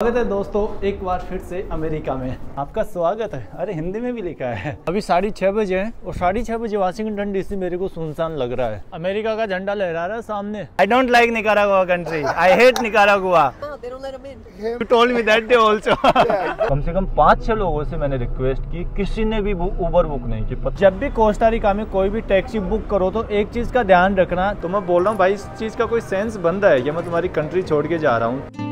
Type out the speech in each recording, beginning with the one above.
स्वागत है दोस्तों एक बार फिर से अमेरिका में आपका स्वागत है। अरे हिंदी में भी लिखा है। अभी 6:30 बजे हैं और 6:30 बजे वाशिंगटन डीसी मेरे को सुनसान लग रहा है। अमेरिका का झंडा लहरा रहा है सामने। I don't like Nicaragua country, I hate Nicaragua. You told me that day also. कम से कम 5-6 लोगों से मैंने रिक्वेस्ट की, किसी ने भी उबर बुक नहीं की। जब भी कोस्टा रिका में कोई भी टैक्सी बुक करो तो एक चीज का ध्यान रखना। तो मैं बोल रहा हूँ भाई, इस चीज का कोई सेंस बनता है कि मैं तुम्हारी कंट्री छोड़ के जा रहा हूँ।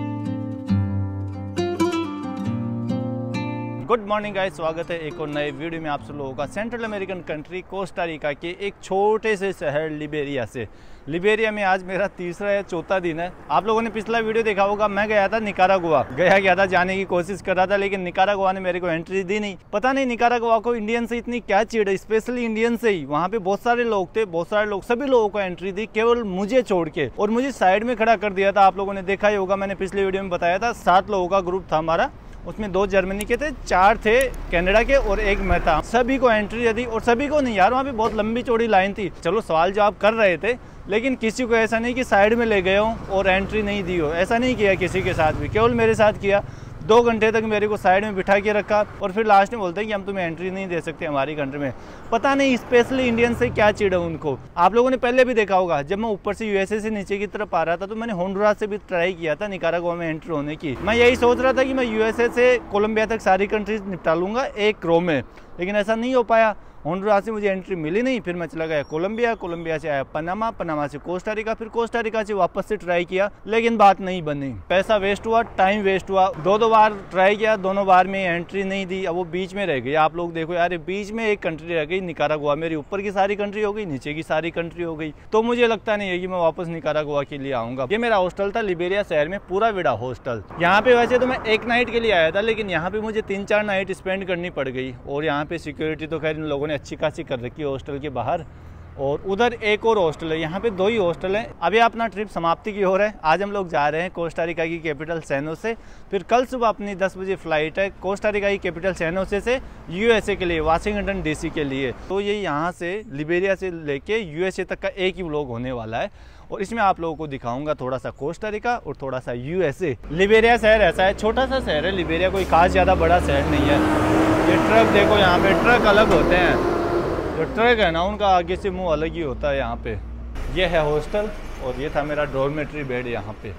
गुड मॉर्निंग गाइस, स्वागत है एक और नए वीडियो में आप सब लोगों का। Central American country Costa Rica के एक छोटे से शहर लिबेरिया से। लिबेरिया में आज मेरा तीसरा या चौथा दिन है। आप लोगों ने पिछला वीडियो देखा होगा, मैं गया था निकारागुआ, गया था, जाने की कोशिश कर रहा था, लेकिन निकारागुआ ने मेरे को एंट्री दी नहीं। पता नहीं निकारागुआ को इंडियन से इतनी क्या चिढ़ है, स्पेशली इंडियन से ही। वहाँ पे बहुत सारे लोग थे, बहुत सारे लोग, सभी लोगों को एंट्री दी, केवल मुझे छोड़ के, और मुझे साइड में खड़ा कर दिया था। आप लोगों ने देखा ही होगा, मैंने पिछले वीडियो में बताया था 7 लोगों का ग्रुप था हमारा। उसमें 2 जर्मनी के थे, 4 थे कनाडा के और 1 मैं था। सभी को एंट्री दी और सभी को नहीं यार, वहाँ पे बहुत लंबी चौड़ी लाइन थी। चलो सवाल जवाब कर रहे थे, लेकिन किसी को ऐसा नहीं कि साइड में ले गए हो और एंट्री नहीं दी हो। ऐसा नहीं किया किसी के साथ भी, केवल मेरे साथ किया। 2 घंटे तक मेरे को साइड में बिठा के रखा और फिर लास्ट में बोलते हैं कि हम तुम्हें एंट्री नहीं दे सकते हमारी कंट्री में। पता नहीं स्पेशली इंडियन से क्या चिढ़ है उनको। आप लोगों ने पहले भी देखा होगा, जब मैं ऊपर से यूएसए से नीचे की तरफ आ रहा था तो मैंने होंडुरास से भी ट्राई किया था निकारागुआ में एंट्री होने की। मैं यही सोच रहा था कि मैं यूएसए से कोलंबिया तक सारी कंट्रीज निपटा लूंगा एक रो में, लेकिन ऐसा नहीं हो पाया। होंडुरास से मुझे एंट्री मिली नहीं, फिर मैं चला गया कोलंबिया, कोलंबिया से आया पनामा, पनामा से कोस्टा रिका, फिर कोस्टा रिका से वापस से ट्राई किया, लेकिन बात नहीं बनी। पैसा वेस्ट हुआ, टाइम वेस्ट हुआ। 2 बार ट्राई किया, दोनों बार में एंट्री नहीं दी। अब वो बीच में रह गई। आप लोग देखो यार, बीच में एक कंट्री रह गई निकारागुआ। मेरी ऊपर की सारी कंट्री हो गई, नीचे की सारी कंट्री हो गई। तो मुझे लगता नहीं है कि मैं वापस निकारागुआ के लिए आऊँगा। ये मेरा हॉस्टल था लिबेरिया शहर में, पूरा विड़ा हॉस्टल। यहाँ पे वैसे तो मैं 1 नाइट के लिए आया था, लेकिन यहाँ पे मुझे 3-4 नाइट स्पेंड करनी पड़ गई। और यहाँ पे सिक्योरिटी तो खैर इन लोगों ने अच्छी खासी कर रखी हॉस्टल के बाहर। और उधर एक और हॉस्टल है, यहाँ पे 2 ही हॉस्टल हैं। अभी अपना ट्रिप समाप्ति की ओर है। आज हम लोग जा रहे हैं कोस्टा रिका की कैपिटल सैन होसे। फिर कल सुबह अपनी 10 बजे फ्लाइट है कोस्टा रिका की कैपिटल सैन होसे से यूएसए के लिए, वाशिंगटन डीसी के लिए। तो ये यहाँ से लिबेरिया से लेके यूएसए तक का एक ही व्लॉग होने वाला है, और इसमें आप लोगों को दिखाऊंगा थोड़ा सा कोस्टा रिका और थोड़ा सा यूएसए। लिबेरिया शहर ऐसा है, छोटा सा शहर है लिबेरिया, कोई खास ज़्यादा बड़ा शहर नहीं है। ये ट्रक देखो, यहाँ पे ट्रक अलग होते हैं। जो ट्रक है ना, उनका आगे से मुंह अलग ही होता है यहाँ पे। ये है हॉस्टल और ये था मेरा डॉर्मेट्री बेड यहाँ पे,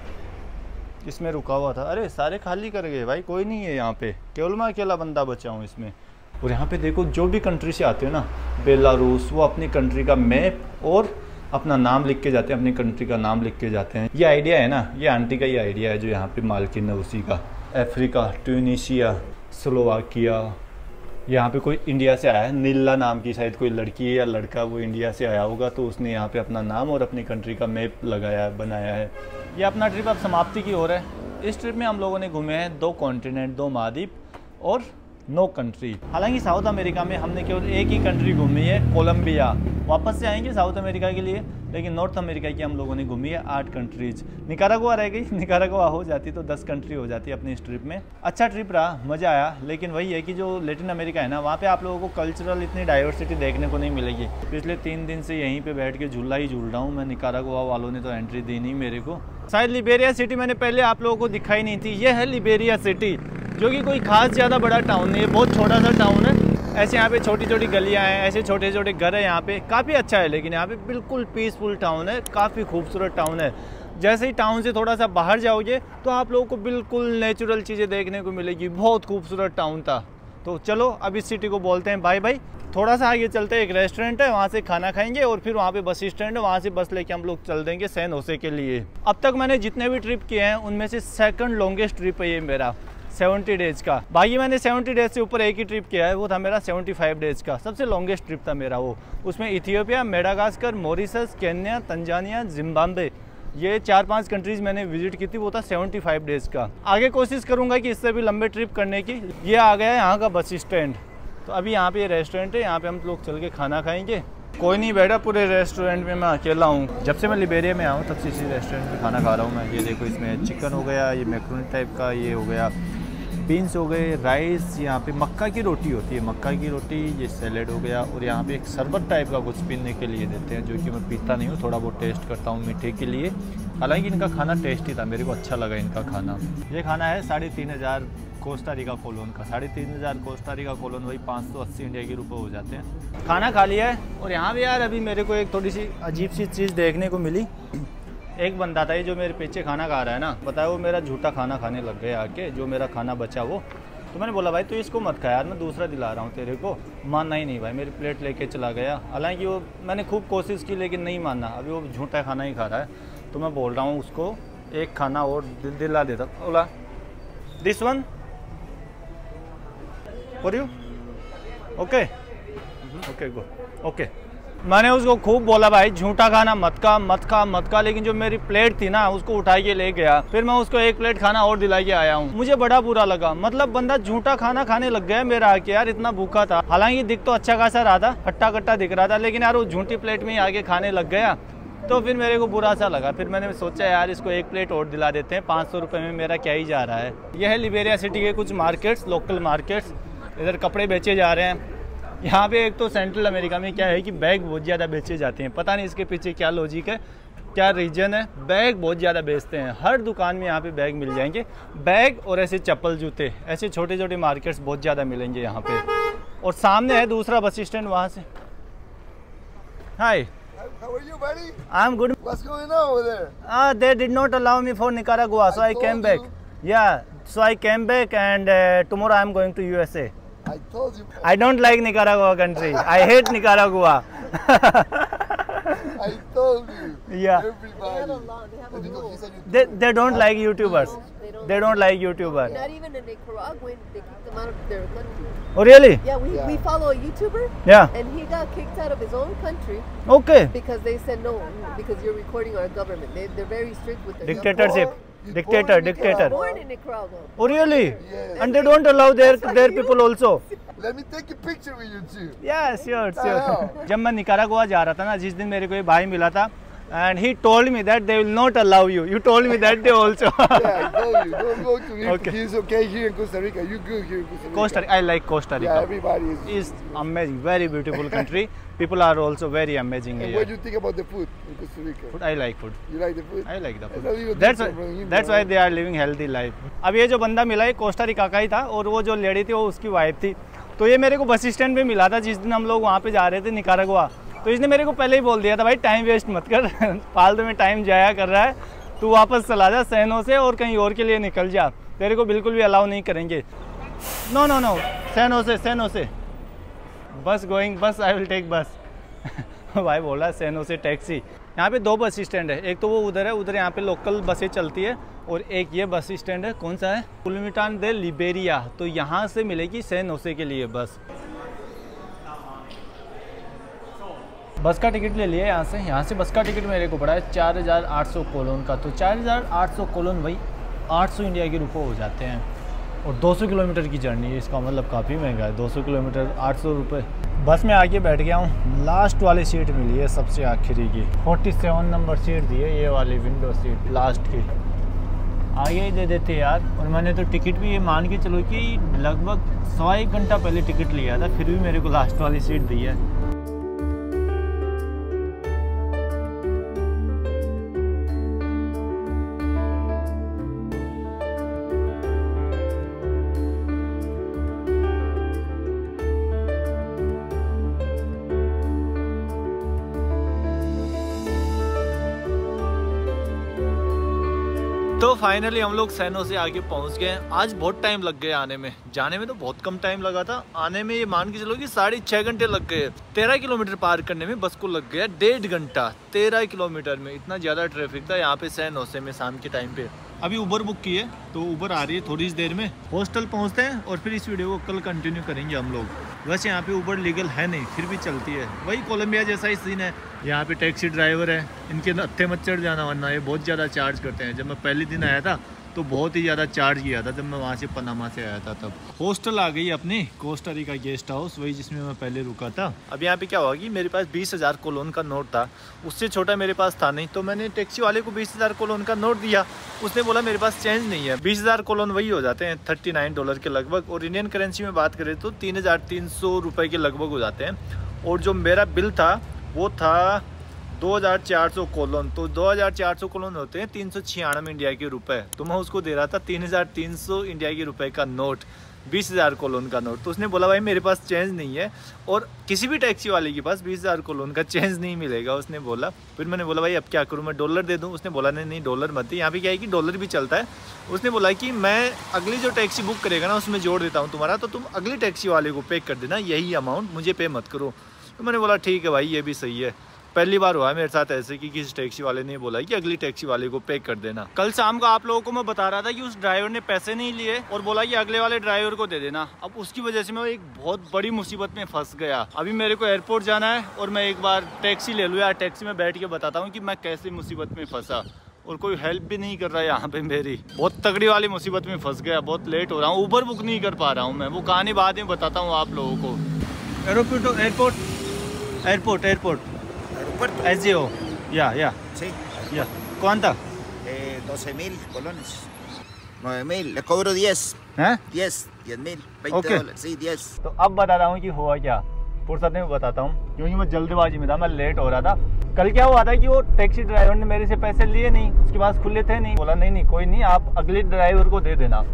इसमें रुका हुआ था। अरे सारे खाली कर गए भाई, कोई नहीं है यहाँ पे, केवल मैं अकेला बंदा बचा हूँ इसमें। और यहाँ पे देखो, जो भी कंट्री से आते हो ना, बेलारूस, वो अपनी कंट्री का मैप और अपना नाम लिख के जाते हैं, अपनी कंट्री का नाम लिख के जाते हैं। ये आइडिया है ना, ये आंटी का ही आइडिया है जो यहाँ पे मालकिन है उसी का। अफ्रीका, ट्यूनीशिया, स्लोवाकिया, यहाँ पे कोई इंडिया से आया है, नीला नाम की शायद कोई लड़की है या लड़का, वो इंडिया से आया होगा, तो उसने यहाँ पे अपना नाम और अपनी कंट्री का मैप लगाया है, बनाया है। ये अपना ट्रिप अब समाप्ति की ओर है। इस ट्रिप में हम लोगों ने घूमे हैं 2 कॉन्टिनेंट, 2 महाद्वीप और 9 कंट्री। हालांकि साउथ अमेरिका में हमने केवल एक ही कंट्री घूमी है, कोलंबिया। वापस से आएंगे साउथ अमेरिका के लिए, लेकिन नॉर्थ अमेरिका की हम लोगों ने घूमी है 8 कंट्रीज। निकारागुआ रह गई, निकारागुआ हो जाती तो 10 कंट्री हो जाती अपनी इस ट्रिप में। अच्छा ट्रिप रहा, मज़ा आया, लेकिन वही है कि जो लैटिन अमेरिका है ना, वहाँ पे आप लोगों को कल्चरल इतनी डाइवर्सिटी देखने को नहीं मिलेगी। पिछले 3 दिन से यहीं पे बैठ के झूला ही झूल रहा हूँ मैं। निकारागुआ वालों ने तो एंट्री दी नहीं मेरे को। शायद लिबेरिया सिटी मैंने पहले आप लोगों को दिखाई नहीं थी। ये है लिबेरिया सिटी, जो कि कोई खास ज़्यादा बड़ा टाउन नहीं है, बहुत छोटा सा टाउन है। ऐसे यहाँ पे छोटी छोटी गलियाँ हैं, ऐसे छोटे छोटे घर है यहाँ पे, काफ़ी अच्छा है। लेकिन यहाँ पे बिल्कुल पीसफुल टाउन है, काफ़ी खूबसूरत टाउन है। जैसे ही टाउन से थोड़ा सा बाहर जाओगे तो आप लोगों को बिल्कुल नेचुरल चीज़ें देखने को मिलेगी। बहुत खूबसूरत टाउन था। तो चलो अब इस सिटी को बोलते हैं बाय बाय। थोड़ा सा आगे चलते हैं, एक रेस्टोरेंट है, वहाँ से खाना खाएंगे और फिर वहाँ पे बस स्टैंड है, वहाँ से बस लेके हम लोग चल देंगे सैन होसे के लिए। अब तक मैंने जितने भी ट्रिप किए हैं उनमें से 2nd लॉन्गेस्ट ट्रिप है ये मेरा, 70 डेज का। बाकी मैंने 70 डेज से ऊपर एक ही ट्रिप किया है, वो था मेरा 75 डेज का। सबसे लॉन्गेस्ट ट्रिप था मेरा वो। उसमें Ethiopia, Madagascar, Mauritius, Kenya, Tanzania, Zimbabwe, ये 4-5 कंट्रीज मैंने विजिट की थी। वो था 75 डेज का। आगे कोशिश करूंगा कि इससे भी लंबे ट्रिप करने की। ये आ गया है यहाँ का बस स्टैंड। तो अभी यहाँ पे रेस्टोरेंट है, यहाँ पे हम लोग चल के खाना खाएंगे। कोई नहीं बैठा पूरे रेस्टोरेंट में, मैं अकेला हूँ। जब से मैं लिबेरिया में आऊँ तब से इसी रेस्टोरेंट में खाना खा रहा हूँ मैं। ये देखो, इसमें चिकन हो गया, ये मैक्रोनी टाइप का, ये हो गया बीन्स हो गए, राइस, यहाँ पे मक्का की रोटी होती है, मक्का की रोटी, ये सैलेड हो गया। और यहाँ पे एक शरबत टाइप का कुछ पीने के लिए देते हैं, जो कि मैं पीता नहीं हूँ, थोड़ा बहुत टेस्ट करता हूँ मीठे के लिए। हालांकि इनका खाना टेस्टी था, मेरे को अच्छा लगा इनका खाना। ये खाना है 3,500 कोस्टा रिका कोलोन का। 3,500 कोस्टा रिका कोलोन वही 580 इंडिया के रुपए हो जाते हैं। खाना खा लिया है और यहाँ भी यार अभी मेरे को एक थोड़ी सी अजीब सी चीज़ देखने को मिली। एक बंदा था ये जो मेरे पीछे खाना खा रहा है ना, बताया वो मेरा झूठा खाना खाने लग गया आके, जो मेरा खाना बचा वो। तो मैंने बोला भाई तू इसको मत खा यार, मैं दूसरा दिला रहा हूँ तेरे को। मानना ही नहीं भाई, मेरी प्लेट लेके चला गया। हालांकि वो मैंने खूब कोशिश की लेकिन नहीं मानना, अभी वो झूठा खाना ही खा रहा है। तो मैं बोल रहा हूँ उसको एक खाना और दिला देता। बोला this one for you, okay okay go okay. मैंने उसको खूब बोला भाई झूठा खाना मत खा, लेकिन जो मेरी प्लेट थी ना उसको उठा के ले गया। फिर मैं उसको एक प्लेट खाना और दिला के आया हूँ। मुझे बड़ा बुरा लगा, मतलब बंदा झूठा खाना खाने लग गया मेरा आके यार, इतना भूखा था। हालांकि दिख तो अच्छा खासा रहा था, खट्टा खट्टा दिख रहा था, लेकिन यार वो झूठी प्लेट में ही आके खाने लग गया। तो फिर मेरे को बुरा सा लगा। फिर मैंने सोचा यार इसको एक प्लेट और दिला देते हैं, 500 रुपये में मेरा क्या ही जा रहा है। यह है लिबेरिया सिटी के कुछ मार्केट्स, लोकल मार्केट्स। इधर कपड़े बेचे जा रहे हैं। यहाँ पे एक तो सेंट्रल अमेरिका में क्या है कि बैग बहुत ज़्यादा बेचे जाते हैं, पता नहीं इसके पीछे क्या लॉजिक है, क्या रीजन है। बैग बहुत ज़्यादा बेचते हैं, हर दुकान में यहाँ पे बैग मिल जाएंगे। बैग और ऐसे चप्पल जूते, ऐसे छोटे छोटे मार्केट्स बहुत ज़्यादा मिलेंगे यहाँ पे। और सामने है दूसरा बस स्टैंड, वहाँ से। हाय, How are you, buddy? I'm good. What's going on over there? They did not allow me for Nicaragua, so I came back. Yeah, so I came back and tomorrow I'm going to USA. I told you. I don't like Nicaragua country. I hate Nicaragua. I told you. Yeah. Everybody. They have a rule. They don't like YouTubers. They don't like YouTubers. Not even a Nicaraguan, they kicked them out of their country. Oh really? Yeah, we follow a YouTuber. Yeah. And he got kicked out of his own country Okay. because they said no, because you're recording our government. They're very strict with their Dictatorship. He's Dictator. born in government. Dictator. Born in Nicaragua. Oh really? Yes. And they don't allow their people also. Let me take a picture with you too. Yeah, sure, sure. Wow. जब मैं Nicaragua जा रहा था ना, जिस दिन मेरे को ये भाई मिला था, and he told me that they will not allow you. You told me that day also. Yeah, I told you. Don't go to him. Okay. He's okay here in Costa Rica. You good here in Costa Rica. Costa Rica. I like Costa Rica. Yeah, everybody is. It's amazing, very beautiful country. People are also very amazing And here. what do you think about the food in Costa Rica? Food, I like food. You like the food? I like the That's food. a little That's different from him, that's bro. why they are living healthy life. अब ये जो बंदा मिला है Costa Rica का ही था, और वो जो लेडी थी वो उसकी वाइफ थी। तो ये मेरे को बस स्टैंड पे मिला था जिस दिन हम लोग वहाँ पे जा रहे थे निकारागुआ। तो इसने मेरे को पहले ही बोल दिया था भाई टाइम वेस्ट मत कर, फालतू में टाइम जाया कर रहा है, तू वापस चला जा सैनो से और कहीं और के लिए निकल जा, तेरे को बिल्कुल भी अलाउ नहीं करेंगे। नो नो नो, सैनो से बस गोइंग, बस आई विल टेक बस। भाई बोला सैनो से टैक्सी। यहाँ पे 2 बस स्टैंड है, एक तो वो उधर है, उधर यहाँ पे लोकल बसें चलती है, और एक ये बस स्टैंड है, कौन सा है, कुलमिटान दे लिबेरिया। तो यहाँ से मिलेगी सैनोसे के लिए बस। बस का टिकट ले लिया यहाँ से बस का टिकट मेरे को पड़ा है 4,800 कोलोन का। तो 4,800 कोलोन वही 800 इंडिया के रुपये हो जाते हैं, और 200 किलोमीटर की जर्नी है, इसका मतलब काफ़ी महंगा है। 200 किलोमीटर 800 रुपये। बस में आके बैठ गया हूँ, लास्ट वाली सीट मिली है, सबसे आखिरी की 47 नंबर सीट दी है, ये वाली विंडो सीट लास्ट की। आगे ही दे देते यार। और मैंने तो टिकट भी ये मान के चलो कि लगभग 1.25 घंटा पहले टिकट लिया था, फिर भी मेरे को लास्ट वाली सीट दी है। तो फाइनली हम लोग सैनो से आगे पहुंच गए हैं। आज बहुत टाइम लग गया आने में, जाने में तो बहुत कम टाइम लगा था, आने में ये मान के चलो कि 6.5 घंटे लग गए। 13 किलोमीटर पार करने में बस को लग गया 1.5 घंटा। 13 किलोमीटर में इतना ज़्यादा ट्रैफिक था यहाँ पे सैनो से में शाम के टाइम पे। अभी उबर बुक की है, तो उबर आ रही है थोड़ी देर में। हॉस्टल पहुँचते हैं और फिर इस वीडियो को कल कंटिन्यू करेंगे हम लोग। वैसे यहाँ पे उबर लीगल है नहीं, फिर भी चलती है, वही कोलंबिया जैसा ही सीन है। यहाँ पे टैक्सी ड्राइवर है, इनके हत्थे मत चढ़ जाना वरना ये बहुत ज़्यादा चार्ज करते हैं। जब मैं पहले दिन आया था तो बहुत ही ज़्यादा चार्ज किया था, जब मैं वहाँ से पनामा से आया था तब। हॉस्टल आ गई अपनी कोस्टा रिका गेस्ट हाउस, वही जिसमें मैं पहले रुका था। अब यहाँ पे क्या हुआ कि मेरे पास 20,000 कोलोन का नोट था, उससे छोटा मेरे पास था नहीं, तो मैंने टैक्सी वाले को 20,000 कोलोन का नोट दिया। उसने बोला मेरे पास चेंज नहीं है। 20,000 कोलोन वही हो जाते हैं $39 के लगभग, और इंडियन करेंसी में बात करें तो 3,300 रुपये के लगभग हो जाते हैं। और जो मेरा बिल था वो था 2400 कोलोन, तो 2400 कोलोन होते हैं 396 इंडिया के रुपए। तो मैं उसको दे रहा था 3300 इंडिया के रुपए का नोट, 20,000 कोलोन का नोट। तो उसने बोला भाई मेरे पास चेंज नहीं है, और किसी भी टैक्सी वाले के पास 20,000 कोलोन का चेंज नहीं मिलेगा, उसने बोला। फिर मैंने बोला भाई अब क्या करूँ, मैं डॉलर दे दूँ? उसने बोला नहीं डॉलर मत दे, यहाँ पे क्या है कि डॉलर भी चलता है। उसने बोला कि मैं अगली जो टैक्सी बुक करेगा ना उसमें जोड़ देता हूँ तुम्हारा, तो तुम अगली टैक्सी वाले को पे कर देना, यही अमाउंट मुझे पे मत करो। तो मैंने बोला ठीक है भाई, ये भी सही है। पहली बार हुआ है मेरे साथ ऐसे कि किसी टैक्सी वाले ने बोला कि अगली टैक्सी वाले को पे कर देना। कल शाम को आप लोगों को मैं बता रहा था कि उस ड्राइवर ने पैसे नहीं लिए और बोला कि अगले वाले ड्राइवर को दे देना। अब उसकी वजह से मैं एक बहुत बड़ी मुसीबत में फंस गया। अभी मेरे को एयरपोर्ट जाना है और मैं एक बार टैक्सी ले लूँ यार, टैक्सी में बैठ के बताता हूँ कि मैं कैसे मुसीबत में फंसा, और कोई हेल्प भी नहीं कर रहा है यहाँ पे मेरी। बहुत तगड़ी वाली मुसीबत में फंस गया, बहुत लेट हो रहा हूँ, ऊबर बुक नहीं कर पा रहा हूँ मैं। वो कहानी बाद में बताता हूँ आप लोगों को। Airport SGO, ya. Sí. Ya. ¿Cuánta? 12.000 colones. 9.000. Le cobro 10. हैं? 10.000. 20 Okay. dólares. Sí, 10. तो अब बताता हूँ कि हुआ क्या, फुर्सत में बताता हूँ, क्योंकि मैं जल्दबाजी में था, मैं लेट हो रहा था। कल क्या हुआ था कि वो टैक्सी ड्राइवर ने मेरे से पैसे लिए नहीं, उसके पास खुले थे नहीं। बोला नहीं कोई नहीं, आप अगले ड्राइवर को दे देना।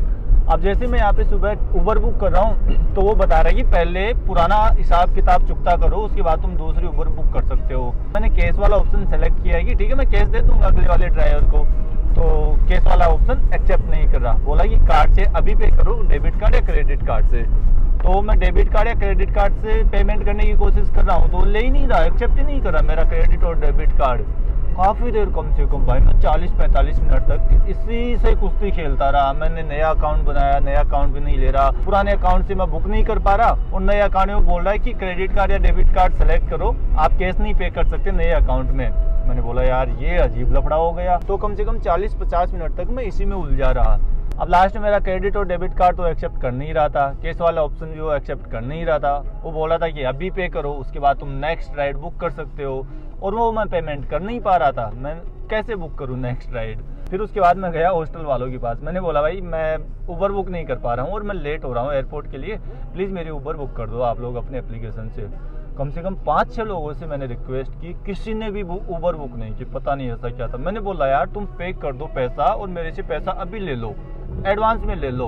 अब जैसे मैं यहाँ पे सुबह ऊबर बुक कर रहा हूँ तो वो बता रहा है कि पहले पुराना हिसाब किताब चुकता करो, उसके बाद तुम दूसरी ऊबर बुक कर सकते हो। मैंने कैश वाला ऑप्शन सेलेक्ट किया है कि ठीक है मैं कैश दे दूंगा अगले वाले ड्राइवर को, तो कैश वाला ऑप्शन एक्सेप्ट नहीं कर रहा। बोला कि कार्ड से अभी पे करो, डेबिट कार्ड या क्रेडिट कार्ड से। तो मैं डेबिट कार्ड या क्रेडिट कार्ड से पेमेंट करने की कोशिश कर रहा हूँ तो ले ही नहीं रहा, एक्सेप्ट ही नहीं कर रहा मेरा क्रेडिट और डेबिट कार्ड। काफ़ी देर, कम से कम भाई मैं 40-45 मिनट तक इसी से कुश्ती खेलता रहा। मैंने नया अकाउंट बनाया, नया अकाउंट भी नहीं ले रहा, पुराने अकाउंट से मैं बुक नहीं कर पा रहा, और नए अकाउंट में बोल रहा है कि क्रेडिट कार्ड या डेबिट कार्ड सेलेक्ट करो, आप कैश नहीं पे कर सकते नए अकाउंट में। मैंने बोला यार ये अजीब लफड़ा हो गया। तो कम से कम 40-50 मिनट तक मैं इसी में उलझा रहा। अब लास्ट में मेरा क्रेडिट और डेबिट कार्ड तो एक्सेप्ट कर नहीं रहा था, कैश वाला ऑप्शन भी वो एक्सेप्ट कर नहीं रहा था। वो बोला था कि अभी पे करो, उसके बाद तुम नेक्स्ट राइड बुक कर सकते हो, और वो मैं पेमेंट कर नहीं पा रहा था। मैं कैसे बुक करूँ नेक्स्ट राइड? फिर उसके बाद मैं गया हॉस्टल वालों के पास। मैंने बोला भाई मैं ऊबर बुक नहीं कर पा रहा हूँ और मैं लेट हो रहा हूँ एयरपोर्ट के लिए, प्लीज़ मेरी ऊबर बुक कर दो आप लोग अपने एप्लीकेशन से। कम से कम 5-6 लोगों से मैंने रिक्वेस्ट की, किसी ने भी ऊबर बुक नहीं की। पता नहीं ऐसा क्या था। मैंने बोला यार तुम पे कर दो पैसा और मेरे से पैसा अभी ले लो, एडवांस में ले लो,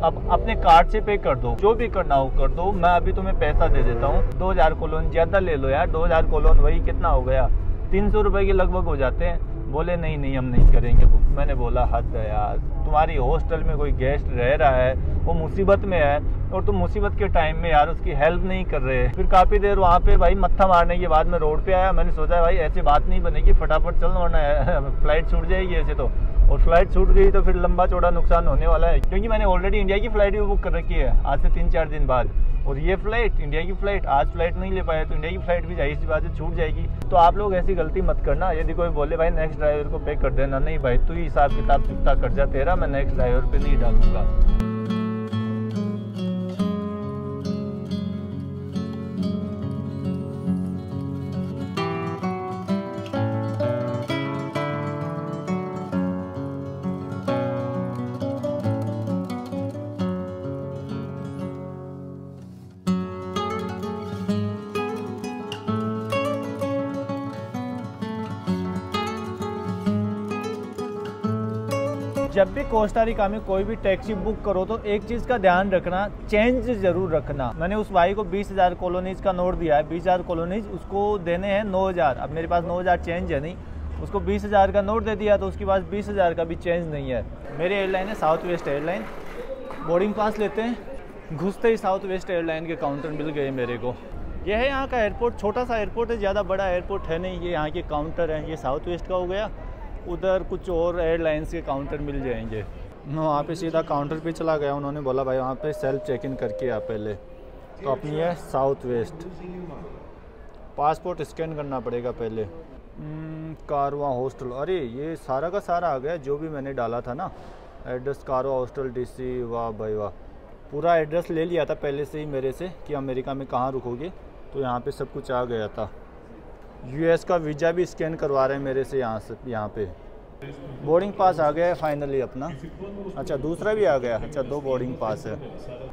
अब अपने कार्ड से पे कर दो, जो भी करना हो कर दो, मैं अभी तुम्हें पैसा दे देता हूँ। 2000 कोलोन ज़्यादा ले लो यार, 2000 कोलोन वही कितना हो गया, 300 रुपये के लगभग हो जाते हैं। बोले नहीं हम नहीं करेंगे बुक। मैंने बोला हद है यार, तुम्हारी हॉस्टल में कोई गेस्ट रह रहा है, वो मुसीबत में है और तुम मुसीबत के टाइम में यार उसकी हेल्प नहीं कर रहे। फिर काफ़ी देर वहाँ पे भाई मत्था मारने के बाद मैं रोड पे आया। मैंने सोचा भाई ऐसी बात नहीं बनेगी, फटाफट चल वरना फ्लाइट छूट जाएगी ऐसे तो, और फ्लाइट छूट गई तो फिर लंबा चौड़ा नुकसान होने वाला है, क्योंकि मैंने ऑलरेडी इंडिया की फ़्लाइट भी बुक कर रखी है आज से 3-4 दिन बाद, और ये फ़्लाइट इंडिया की फ़्लाइट आज फ्लाइट नहीं ले पाया तो इंडिया की फ़्लाइट भी जाहिर सी बात है छूट जाएगी। तो आप लोग ऐसी गलती मत करना। यदि कोई बोले भाई नेक्स्ट ड्राइवर को पे कर देना, नहीं भाई तू ही हिसाब किताब चुकता कर जा तेरा, मैं नेक्स्ट ड्राइवर पे नहीं डालूंगा। जब भी कोस्टा रिका में कोई भी टैक्सी बुक करो तो एक चीज़ का ध्यान रखना, चेंज ज़रूर रखना। मैंने उस भाई को 20,000 कॉलोनीज का नोट दिया है, 20,000 कॉलोनीज, उसको देने हैं 9,000। अब मेरे पास 9,000 चेंज है नहीं, उसको 20,000 का नोट दे दिया तो उसके पास 20,000 का भी चेंज नहीं है। मेरी एयरलाइन है south west airline. Boarding pass लेते हैं, घुसते ही साउथ वेस्ट एयरलाइन के काउंटर मिल गए मेरे को। यह है यहाँ का एयरपोर्ट, छोटा सा एयरपोर्ट है, ज़्यादा बड़ा एयरपोर्ट है नहीं। ये यहाँ के काउंटर हैं, ये साउथ वेस्ट का हो गया, उधर कुछ और एयरलाइंस के काउंटर मिल जाएंगे। मैं वहाँ पे सीधा काउंटर पे चला गया, उन्होंने बोला भाई वहाँ पे सेल्फ चेक इन करके आ पहले। तो अपनी है साउथ वेस्ट, पासपोर्ट स्कैन करना पड़ेगा पहले। कारवा हॉस्टल, अरे ये सारा का सारा आ गया जो भी मैंने डाला था ना, एड्रेस कारवा हॉस्टल DC। वाह भाई वाह, पूरा एड्रेस ले लिया था पहले से ही मेरे से कि अमेरिका में कहाँ रुकोगे, तो यहाँ पे सब कुछ आ गया था। US का वीज़ा भी स्कैन करवा रहे हैं मेरे से यहाँ पे। बोर्डिंग पास आ गया है फाइनली अपना। अच्छा दूसरा भी आ गया। अच्छा 2 बोर्डिंग पास है।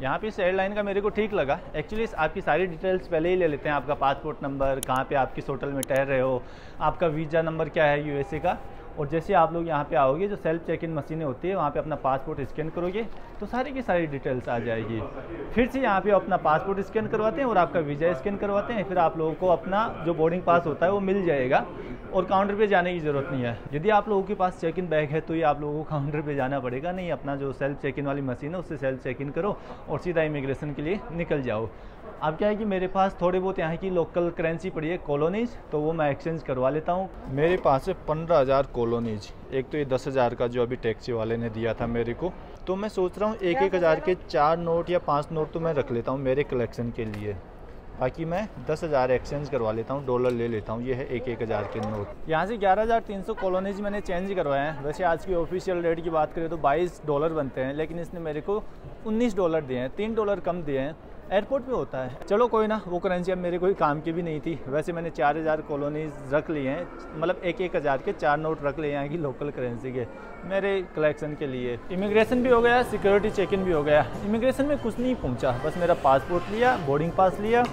यहाँ पे इस एयरलाइन का मेरे को ठीक लगा। एक्चुअली आपकी सारी डिटेल्स पहले ही ले लेते हैं। आपका पासपोर्ट नंबर, कहाँ पे आप किस होटल में ठहर रहे हो, आपका वीज़ा नंबर क्या है यूएसए का। और जैसे आप लोग यहाँ पे आओगे, जो सेल्फ चेक इन मशीनें होती है वहाँ पे अपना पासपोर्ट स्कैन करोगे तो सारी की सारी डिटेल्स आ जाएगी। फिर से यहाँ पे अपना पासपोर्ट स्कैन करवाते हैं और आपका वीज़ा स्कैन करवाते हैं। फिर आप लोगों को अपना जो बोर्डिंग पास होता है वो मिल जाएगा और काउंटर पे जाने की ज़रूरत नहीं है। यदि आप लोगों के पास चेक इन बैग है तो ये आप लोगों को काउंटर पे जाना पड़ेगा। नहीं, अपना जो सेल्फ चेक इन वाली मशीन है उससे सेल्फ चेक इन करो और सीधा इमिग्रेशन के लिए निकल जाओ। अब क्या है कि मेरे पास थोड़े बहुत यहाँ की लोकल करेंसी पड़ी है कॉलोनीज, तो वो मैं एक्सचेंज करवा लेता हूँ। मेरे पास है 15,000 कॉलोनीज। एक तो ये 10,000 का जो अभी टैक्सी वाले ने दिया था मेरे को, तो मैं सोच रहा हूँ 1,000 के 4 नोट या 5 नोट तो मैं रख लेता हूँ मेरे कलेक्शन के लिए। बाकी मैं 10,000 एक्सचेंज करवा लेता हूँ, डॉलर ले लेता हूँ। ये है 1,000 के नोट। यहाँ से 11,300 कॉलोनीज मैंने चेंज करवाए हैं। वैसे आज की ऑफिशियल रेट की बात करें तो $22 बनते हैं, लेकिन इसने मेरे को $19 दिए हैं, $3 कम दिए हैं। एयरपोर्ट पे होता है, चलो कोई ना, वो करेंसी अब मेरे कोई काम की भी नहीं थी। वैसे मैंने 4,000 कॉलोनीज रख लिए हैं, मतलब 1,000 के 4 नोट रख लिए यहाँ की लोकल करेंसी के मेरे कलेक्शन के लिए। इमिग्रेशन भी हो गया, सिक्योरिटी चेक इन भी हो गया। इमिग्रेशन में कुछ नहीं पूछा, बस मेरा पासपोर्ट लिया, बोर्डिंग पास लिया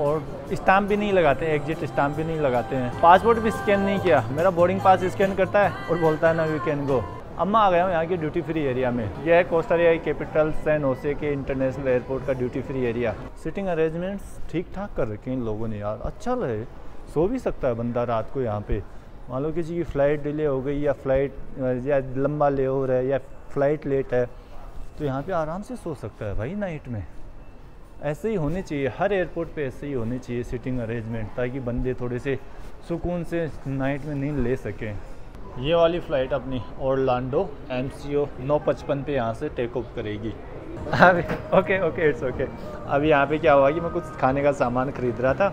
और स्टाम्प भी नहीं लगाते हैं, एग्जिट स्टाम्प भी नहीं लगाते हैं। पासपोर्ट भी स्कैन नहीं किया, मेरा बोर्डिंग पास स्कैन करता है और बोलता है ना यू कैन गो। अब मैं आ गया हूँ यहाँ के ड्यूटी फ्री एरिया में। यह है कोस्टा रिका की कैपिटल सैन होसे के इंटरनेशनल एयरपोर्ट का duty free area. Sitting arrangements ठीक ठाक कर रखे हैं इन लोगों ने यार, अच्छा लगे। सो भी सकता है बंदा रात को यहाँ पे। मान लो किसी की फ़्लाइट डिले हो गई या फ़्लाइट या लंबा ले हो रहा है या फ़्लाइट लेट है तो यहाँ पे आराम से सो सकता है भाई नाइट में। ऐसे ही होने चाहिए, हर एयरपोर्ट पे ऐसे ही होने चाहिए सिटिंग अरेंजमेंट, ताकि बंदे थोड़े से सुकून से नाइट में नींद ले सकें। ये वाली फ़्लाइट अपनी ओरलांडो MCO 9:55 पे यहाँ से टेक ऑफ करेगी। अभी ओके इट्स ओके। अभी यहाँ पे क्या हुआ कि मैं कुछ खाने का सामान ख़रीद रहा था,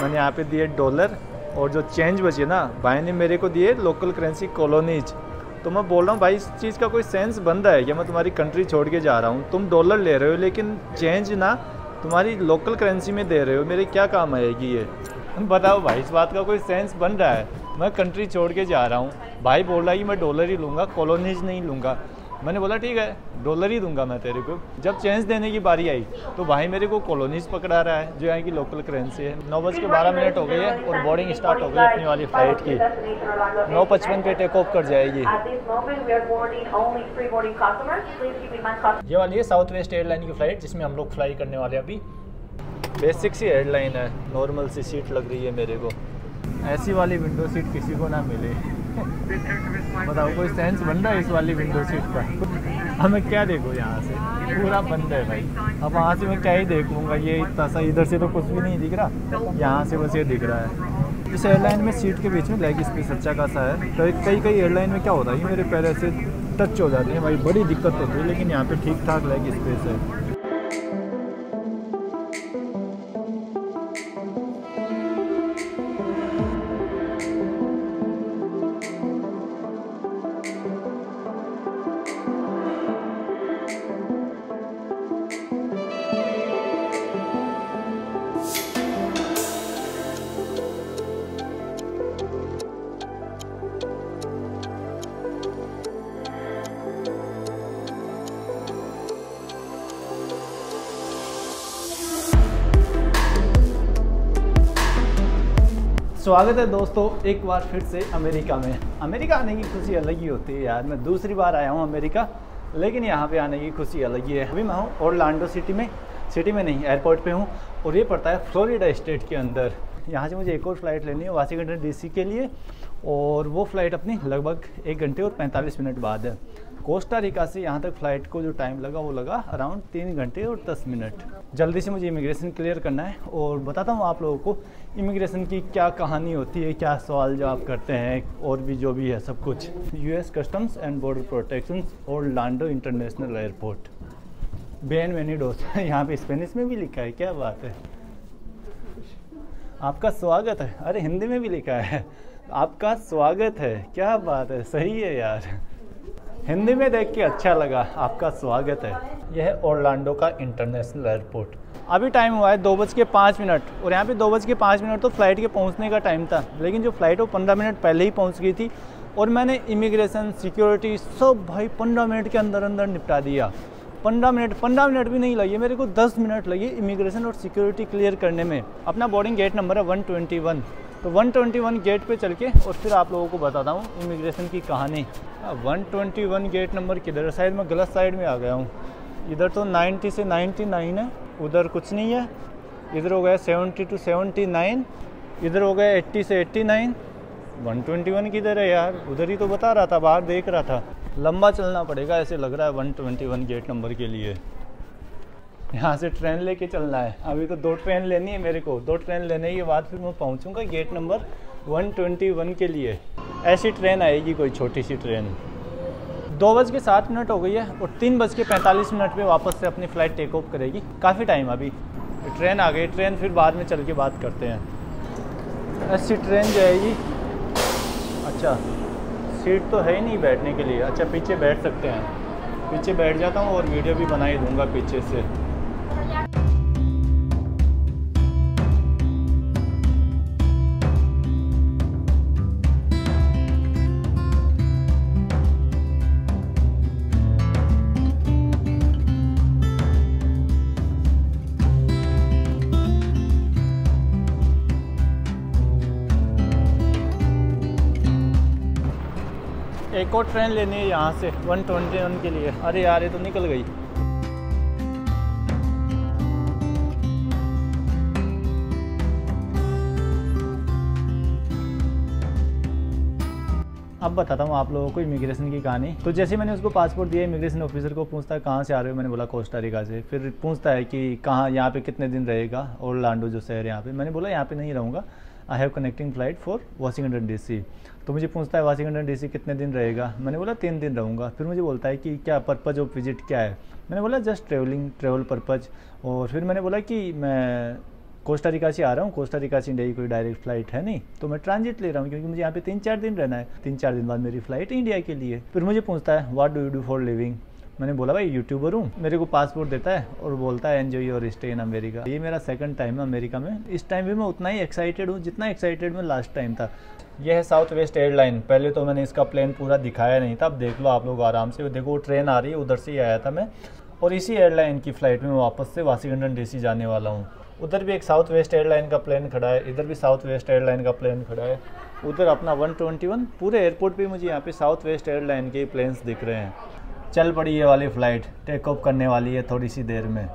मैंने यहाँ पे दिए $, और जो चेंज बचे ना भाई ने मेरे को दिए लोकल करेंसी कॉलोनीज। तो मैं बोल रहा हूँ भाई इस चीज़ का कोई सेंस बनता है कि मैं तुम्हारी कंट्री छोड़ के जा रहा हूँ, तुम $, ले रहे हो लेकिन चेंज ना तुम्हारी लोकल करेंसी में दे रहे हो, मेरे क्या काम आएगी ये बताओ भाई। इस बात का कोई सेंस बन रहा है? मैं कंट्री छोड़ के जा रहा हूँ, भाई बोल रहा है कि मैं $, ही लूँगा, कॉलोनीज नहीं लूँगा। मैंने बोला ठीक है $, ही दूंगा मैं तेरे को। जब चेंज देने की बारी आई तो भाई मेरे को कॉलोनीज पकड़ा रहा है जो यहाँ की लोकल करेंसी है। 9:12 हो गई है और बोर्डिंग स्टार्ट हो गई अपनी वाली फ़्लाइट की। 9:55 पे टेक ऑफ कर जाएगी। ये वाली है साउथ वेस्ट एयरलाइन की फ़्लाइट जिसमें हम लोग फ्लाई करने वाले हैं। अभी बेसिक सी एयरलाइन है, नॉर्मल सी सीट लग रही है मेरे को। ऐसी वाली विंडो सीट किसी को ना मिले। बताओ कोई सेंस बन रहा है इस वाली विंडो सीट का? हमें क्या देखो यहाँ से पूरा बंद है भाई। अब वहाँ से मैं क्या ही देखूँगा, ये इतना सा इधर से तो कुछ भी नहीं दिख रहा, यहाँ से बस ये दिख रहा है। इस एयरलाइन में सीट के बीच में लेग स्पेस अच्छा खासा है। कई एयरलाइन में क्या होता है कि मेरे पैर ऐसे टच हो जाते हैं भाई, बड़ी दिक्कत होती है, लेकिन यहाँ पे ठीक ठाक लेग स्पेस है। स्वागत है दोस्तों एक बार फिर से अमेरिका में। अमेरिका आने की खुशी अलग ही होती है यार। मैं दूसरी बार आया हूँ अमेरिका, लेकिन यहाँ पे आने की खुशी अलग ही है। अभी मैं हूँ ओरलांडो सिटी में नहीं, एयरपोर्ट पे हूँ और ये पड़ता है फ्लोरिडा स्टेट के अंदर। यहाँ से मुझे एक और फ्लाइट लेनी है वाशिंगटन DC के लिए, और वो फ़्लाइट अपनी लगभग 1 घंटे और 45 मिनट बाद है। कोस्टा रिका से यहाँ तक फ़्लाइट को जो टाइम लगा वो लगा अराउंड 3 घंटे और 10 मिनट। जल्दी से मुझे इमिग्रेशन क्लियर करना है और बताता हूँ आप लोगों को इमिग्रेशन की क्या कहानी होती है, क्या सवाल जवाब करते हैं और भी जो भी है सब कुछ। US customs and border protection Orlando international airport. बिenvenidos यहाँ पे स्पेनिश में भी लिखा है, क्या बात है। आपका स्वागत है, अरे हिंदी में भी लिखा है आपका स्वागत है, क्या बात है, सही है यार। हिंदी में देख के अच्छा लगा, आपका स्वागत है। यह है ओरलांडो का इंटरनेशनल एयरपोर्ट। अभी टाइम हुआ है 2:05 और यहाँ पे 2:05 तो फ्लाइट के पहुँचने का टाइम था, लेकिन जो फ़्लाइट वो 15 मिनट पहले ही पहुँच गई थी। और मैंने इमिग्रेशन सिक्योरिटी सब भाई 15 मिनट के अंदर अंदर निपटा दिया। 15 मिनट भी नहीं लगे मेरे को, 10 मिनट लगे इमिग्रेशन और सिक्योरिटी क्लियर करने में। अपना बोर्डिंग गेट नंबर है 121, तो 121 गेट पे चल के और फिर आप लोगों को बताता हूँ इमिग्रेशन की कहानी। 121 गेट नंबर किधर है? शायद मैं गलत साइड में आ गया हूँ। इधर तो 90 से 99 है, उधर कुछ नहीं है। इधर हो गया 70 to 79, इधर हो गया 80 से 89। 121 किधर है यार? उधर ही तो बता रहा था, बाहर देख रहा था। लंबा चलना पड़ेगा ऐसे लग रहा है 121 गेट नंबर के लिए। यहाँ से ट्रेन लेके चलना है। अभी तो 2 ट्रेन लेनी है मेरे को। 2 ट्रेन लेने के बाद फिर मैं पहुँचूँगा गेट नंबर 121 के लिए। ऐसी ट्रेन आएगी, कोई छोटी सी ट्रेन। 2:07 हो गई है और 3:45 पे वापस से अपनी फ़्लाइट टेक ऑफ करेगी। काफ़ी टाइम अभी। ट्रेन आ गई, ट्रेन फिर बाद में चल के बात करते हैं। ऐसी ट्रेन जाएगी। अच्छा, सीट तो है ही नहीं बैठने के लिए। अच्छा, पीछे बैठ सकते हैं। पीछे बैठ जाता हूँ और वीडियो भी बना ही दूँगा पीछे से। एक और ट्रेन लेनी है यहाँ से 121 के लिए। अरे यार, ये तो निकल गई। अब बताता हूँ आप लोगों को इमिग्रेशन की कहानी। तो जैसे मैंने उसको पासपोर्ट दिया, इमिग्रेशन ऑफिसर को पूछता है कहाँ से आ रहे हो, मैंने बोला कोस्टा रिका से। फिर पूछता है कि कहाँ, यहाँ पे कितने दिन रहेगा, ओरलैंडो जो शहर है यहाँ पे। मैंने बोला यहाँ पे नहीं रहूँगा, I have connecting flight for Washington DC। तो मुझे पूछता है वाशिंगटन DC कितने दिन रहेगा, मैंने बोला 3 दिन रहूँगा। फिर मुझे बोलता है कि क्या पर्पज़ ऑफ विजिट क्या है, मैंने बोला जस्ट ट्रैवल पर्पज़। और फिर मैंने बोला कि मैं कोस्टा रिका से आ रहा हूँ, कोस्टा रिका से इंडिया की कोई डायरेक्ट फ़्लाइट है नहीं, तो मैं ट्रांजिट ले रहा हूँ क्योंकि मुझे यहाँ पे 3-4 दिन रहना है। 3-4 दिन बाद मेरी फ़्लाइट इंडिया के लिए। फिर मुझे पूछता है what do you do for living, मैंने बोला भाई यूट्यूबर हूँ। मेरे को पासपोर्ट देता है और बोलता है enjoy your stay in America. ये मेरा 2nd टाइम है अमेरिका में। इस टाइम भी मैं उतना ही एक्साइटेड हूँ जितना एक्साइटेड मैं लास्ट टाइम था। यह है साउथ वेस्ट एयरलाइन। पहले तो मैंने इसका प्लेन पूरा दिखाया नहीं था, अब देख लो आप लोग आराम से। देखो वो ट्रेन आ रही है, उधर से ही आया था मैं, और इसी एयरलाइन की फ़्लाइट में वापस से वाशिंगटन DC जाने वाला हूँ। उधर भी एक साउथ वेस्ट एयरलाइन का प्लेन खड़ा है, इधर भी साउथ वेस्ट एयरलाइन का प्लेन खड़ा है, उधर अपना 121। पूरे एयरपोर्ट पे मुझे यहाँ पे साउथ वेस्ट एयरलाइन के प्लेन्स दिख रहे हैं। चल पड़ी ये वाली फ़्लाइट, टेक ऑफ करने वाली है थोड़ी सी देर में।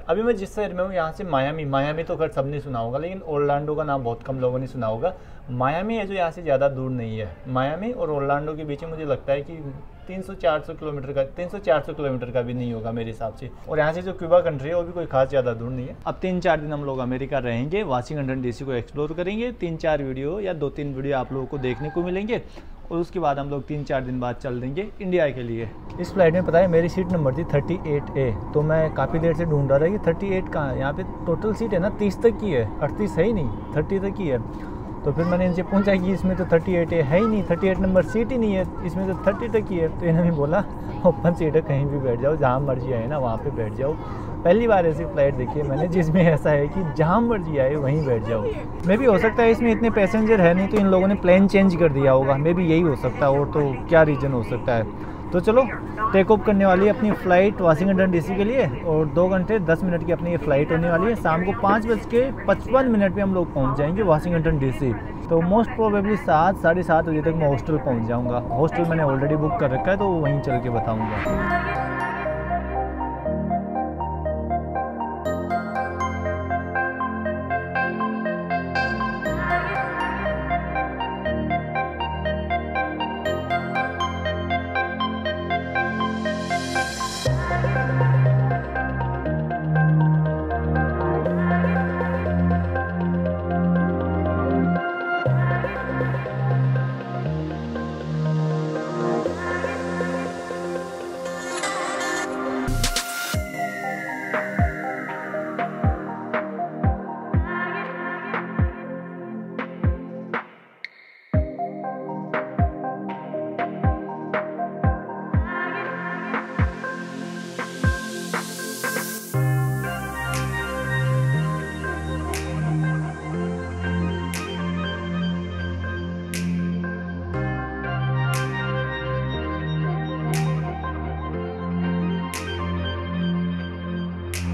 अभी मैं जिस शहर में हूँ यहाँ से मायामी तो खैर सब नहीं सुना होगा, लेकिन ओरलैंडो का नाम बहुत कम लोगों ने सुना होगा। मायामी है जो यहाँ से ज़्यादा दूर नहीं है। मायामी और ओरलैंडो के बीच में मुझे लगता है कि 300-400 किलोमीटर का भी नहीं होगा मेरे हिसाब से। और यहाँ से जो क्यूबा कंट्री है वो भी कोई खास ज़्यादा दूर नहीं है। अब 3-4 दिन हम लोग अमेरिका रहेंगे, वाशिंगटन DC को एक्सप्लोर करेंगे। 3-4 वीडियो या 2-3 वीडियो आप लोगों को देखने को मिलेंगे और उसके बाद हम लोग 3-4 दिन बाद चल देंगे इंडिया के लिए। इस फ्लाइट में पता है मेरी सीट नंबर थी 38A, तो मैं काफ़ी देर से ढूंढ रहा था कि 38 कहाँ है। यहाँ पे टोटल सीट है ना 30 तक की है, 38 है ही नहीं, 30 तक की है। तो फिर मैंने इनसे पूछा कि इसमें तो 38A है ही नहीं, 38 नंबर सीट ही नहीं है, इसमें तो 30 तक की है। तो इन्होंने बोला ओपन सीट है, कहीं भी बैठ जाओ, जहाँ मर्जी आए ना वहाँ पे बैठ जाओ। पहली बार ऐसी फ्लाइट देखी है मैंने जिसमें ऐसा है कि जहाँ मर्जी आए वहीं बैठ जाओ। मे भी हो सकता है इसमें इतने पैसेंजर है नहीं तो इन लोगों ने प्लेन चेंज कर दिया होगा, मे भी यही हो सकता है, और तो क्या रीज़न हो सकता है। तो चलो टेक ऑफ करने वाली है अपनी फ़्लाइट वाशिंगटन DC के लिए, और 2 घंटे 10 मिनट की अपनी ये फ़्लाइट होने वाली है। शाम को 5:55 पे हम लोग पहुँच जाएंगे वाशिंगटन DC। तो मोस्ट प्रोबेबली 7-7:30 बजे तक मैं हॉस्टल पहुँच जाऊँगा। हॉस्टल मैंने ऑलरेडी बुक कर रखा है तो वहीं चल के बताऊँगा।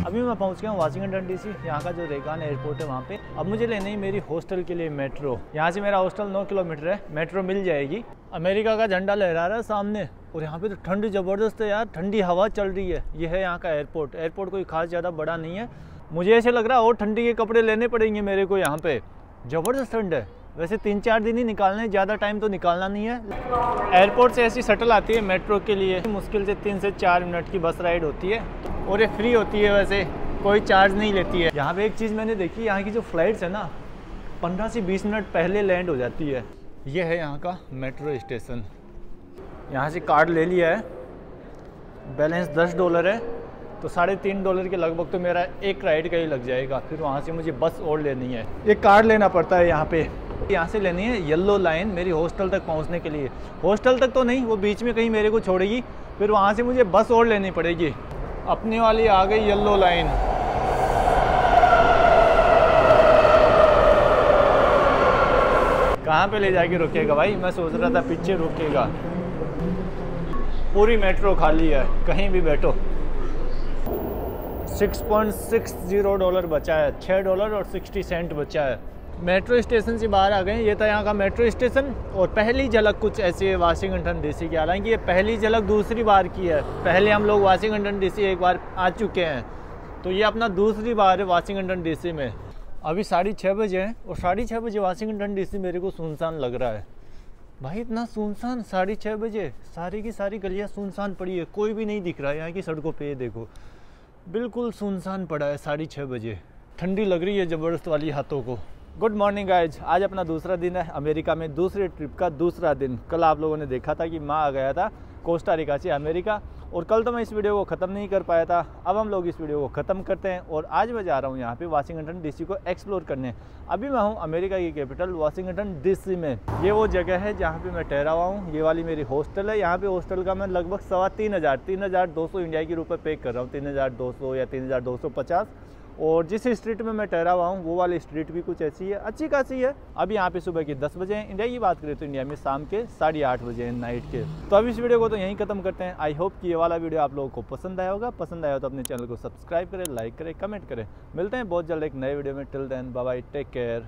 अभी मैं पहुंच गया हूँ वाशिंगटन डीसी, यहाँ का जो रेगान एयरपोर्ट है वहाँ पे। अब मुझे लेनी है मेरी हॉस्टल के लिए मेट्रो। यहाँ से मेरा हॉस्टल 9 किलोमीटर है, मेट्रो मिल जाएगी। अमेरिका का झंडा लहरा रहा है सामने, और यहाँ पे तो ठंड ज़बरदस्त है यार, ठंडी हवा चल रही है। ये है यहाँ का एयरपोर्ट। एयरपोर्ट कोई खास ज़्यादा बड़ा नहीं है, मुझे ऐसे लग रहा है और ठंडी के कपड़े लेने पड़ेंगे मेरे को। यहाँ पे ज़बरदस्त ठंड है। वैसे 3-4 दिन ही निकालने, ज़्यादा टाइम तो निकालना नहीं है। एयरपोर्ट से ऐसी शटल आती है मेट्रो के लिए, मुश्किल से 3 से 4 मिनट की बस राइड होती है, और ये फ्री होती है, वैसे कोई चार्ज नहीं लेती है। यहाँ पे एक चीज़ मैंने देखी, यहाँ की जो फ्लाइट्स है ना 15 से 20 मिनट पहले लैंड हो जाती है। ये है यहाँ का मेट्रो स्टेशन। यहाँ से कार्ड ले लिया है, बैलेंस $10 है, तो $3.5 के लगभग तो मेरा एक राइड का ही लग जाएगा। फिर वहाँ से मुझे बस और लेनी है, एक कार्ड लेना पड़ता है यहाँ पे। यहाँ से लेनी है येलो लाइन मेरी हॉस्टल तक पहुँचने के लिए। हॉस्टल तक तो नहीं, वो बीच में कहीं मेरे को छोड़ेगी, फिर वहाँ से मुझे बस और लेनी पड़ेगी। अपनी वाली आ गई येलो लाइन। कहाँ पे ले जाके रुकेगा भाई? मैं सोच रहा था पीछे रुकेगा। पूरी मेट्रो खाली है, कहीं भी बैठो। $6.60 बचा है, $6.60 बचा है। मेट्रो स्टेशन से बाहर आ गए। ये था यहाँ का मेट्रो स्टेशन, और पहली झलक कुछ ऐसी है वाशिंगटन डीसी की। हालांकि ये पहली झलक दूसरी बार की है, पहले हम लोग वाशिंगटन डीसी एक बार आ चुके हैं, तो ये अपना दूसरी बार है वाशिंगटन डीसी में। अभी 6:30 बजे हैं, और 6:30 बजे वाशिंगटन डीसी मेरे को सुनसान लग रहा है भाई। इतना सुनसान 6:30 बजे, सारी की सारी गलियाँ सुनसान पड़ी है, कोई भी नहीं दिख रहा है। यहाँ की सड़कों पे देखो, बिल्कुल सुनसान पड़ा है 6:30 बजे। ठंडी लग रही है ज़बरदस्त वाली हाथों को। गुड मॉर्निंग गाइज, आज अपना दूसरा दिन है अमेरिका में, दूसरे ट्रिप का दूसरा दिन। कल आप लोगों ने देखा था कि मैं आ गया था कोस्टा रिका से अमेरिका, और कल तो मैं इस वीडियो को ख़त्म नहीं कर पाया था। अब हम लोग इस वीडियो को ख़त्म करते हैं, और आज मैं जा रहा हूँ यहाँ पे वाशिंगटन डीसी को एक्सप्लोर करने। अभी मैं हूँ अमेरिका की कैपिटल वाशिंगटन डीसी में। ये वो जगह है जहाँ पे मैं ठहरा हुआ हूँ। ये वाली मेरी हॉस्टल है। यहाँ पे हॉस्टल का मैं लगभग 3,200 इंडिया की रुपये पे कर रहा हूँ, 3,200 या 3,250। और जिस स्ट्रीट में मैं ठहरा हुआ हूँ वो वाली स्ट्रीट भी कुछ ऐसी है, अच्छी खासी है। अभी यहाँ पे सुबह के 10 बजे हैं, इंडिया की बात करें तो इंडिया में शाम के 8:30 बजे हैं नाइट के। तो अब इस वीडियो को तो यहीं खत्म करते हैं। आई होप कि ये वाला वीडियो आप लोगों को पसंद आया होगा। पसंद आया हो तो अपने चैनल को सब्सक्राइब करें, लाइक करें, कमेंट करें। मिलते हैं बहुत जल्द एक नए वीडियो में। Till then bye bye, take care.